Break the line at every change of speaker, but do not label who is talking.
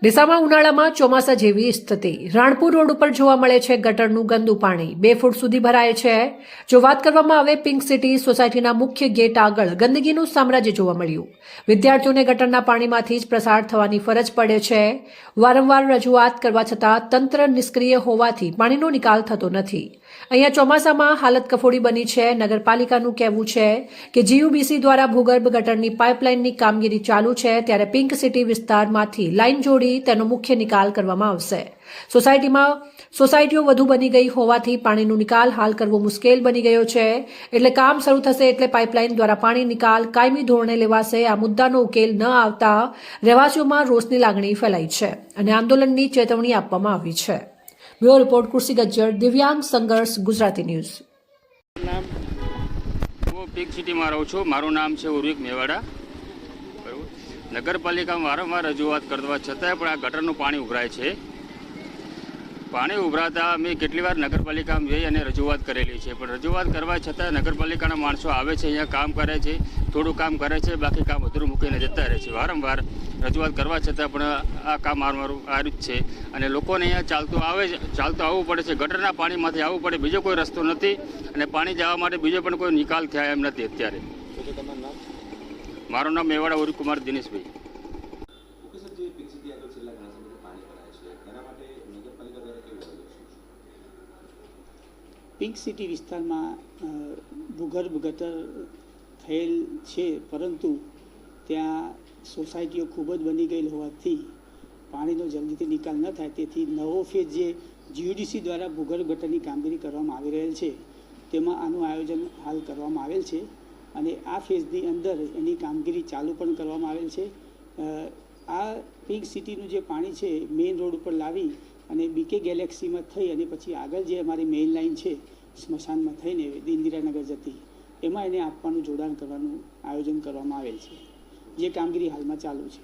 ડીસામાં ઉનાળામાં ચોમાસા જેવી સ્થિતિ રાણપુર રોડ ઉપર જોવા મળે છે ગટરનું ગંદુ પાણી 2 ફૂટ સુધી ભરાય છે। જો વાત કરવામાં આવે પિંક સિટી સોસાયટીના મુખ્ય ગેટ આગળ ગંદકીનું સામ્રાજ્ય જોવા મળ્યું। વિદ્યાર્થીઓને ગટરના પાણીમાંથી જ પ્રસાર થવાની ફરજ પડે છે। વારંવાર રજૂઆત કરવા છતાં તંત્ર નિષ્ક્રિય હોવાથી પાણીનો નિકાલ થતો નથી। અહીંયા ચોમાસામાં હાલત કફોડી બની છે। નગરપાલિકાનું કહેવું છે કે જીયુબીસી દ્વારા ભૂગર્ભ ગટરની પાઇપલાઇનની કામગીરી ચાલુ છે, ત્યારે પિંક સિટી વિસ્તારમાંથી લાઇન જોડી તેનો મુખ્ય નિકાલ કરવામાં આવશે। સોસાયટીઓ વધુ બની ગઈ હોવાથી પાણીનો નિકાલ હાલ કરવો મુશ્કેલ બની ગયો છે, એટલે કામ શરૂ થશે એટલે પાઇપલાઇન દ્વારા પાણી નિકાલ કાયમી ધોરણે લેવાશે। આ મુદ્દાનો ઉકેલ ન આવતા રહેવાસીઓમાં રોષની લાગણી ફેલાઈ છે અને આંદોલનની ચેતવણી આપવામાં આવી છે। બ્યુરો રિપોર્ટ કુર્સી ગજ્જર, દિવ્યાંગ સંઘર્ષ, ગુજરાતી ન્યૂઝ।
હું પિંક સિટીમાં રહું છું। મારું નામ છે ઉર્વિક મેવાડા। નગરપાલિકામાં વારંવાર રજૂઆત કરવા છતાંય પણ આ ગટરનું પાણી ઉભરાય છે। પાણી ઉભરાતા અમે કેટલી વાર નગરપાલિકામાં જઈ અને રજૂઆત કરેલી છે, પણ રજૂઆત કરવા છતાં નગરપાલિકાના માણસો આવે છે, અહીંયા કામ કરે છે, થોડું કામ કરે છે, બાકી કામ અધૂરું મૂકીને જતા રહે છે। વારંવાર રજૂઆત કરવા છતાં પણ આ કામ મારું આ રીત છે અને લોકોને અહીંયા ચાલતું આવવું પડે છે। ગટરના પાણીમાંથી આવવું પડે, બીજો કોઈ રસ્તો નથી અને પાણી જવા માટે બીજો પણ કોઈ નિકાલ થયા એમ નથી અત્યારે। મારું નામ મેવાડા ઉર્વિકુમાર દિનેશભાઈ।
પિંક સિટી વિસ્તારમાં ભૂગર્ભ ગટર થયેલ છે, પરંતુ ત્યાં સોસાયટીઓ ખૂબ જ બની ગયેલ હોવાથી પાણીનો જલ્દીથી નિકાલ ન થાય, તેથી નવો ફેઝ જે જીયુડીસી દ્વારા ભૂગર્ભ ગટરની કામગીરી કરવામાં આવી રહેલ છે તેમાં આનું આયોજન હાલ કરવામાં આવેલ છે અને આ ફેઝની અંદર એની કામગીરી ચાલુ પણ કરવામાં આવેલ છે। આ પિંક સિટીનું જે પાણી છે મેઇન રોડ ઉપર લાવી અને બીકે ગેલેક્સીમાં થઈ અને પછી આગળ જે અમારી મેઇન લાઇન છે સ્મશાનમાં થઈને ઇન્દિરાનગર જતી, એમાં એને આપવાનું જોડાણ કરવાનું આયોજન કરવામાં આવેલ છે, જે કામગીરી હાલમાં ચાલુ છે।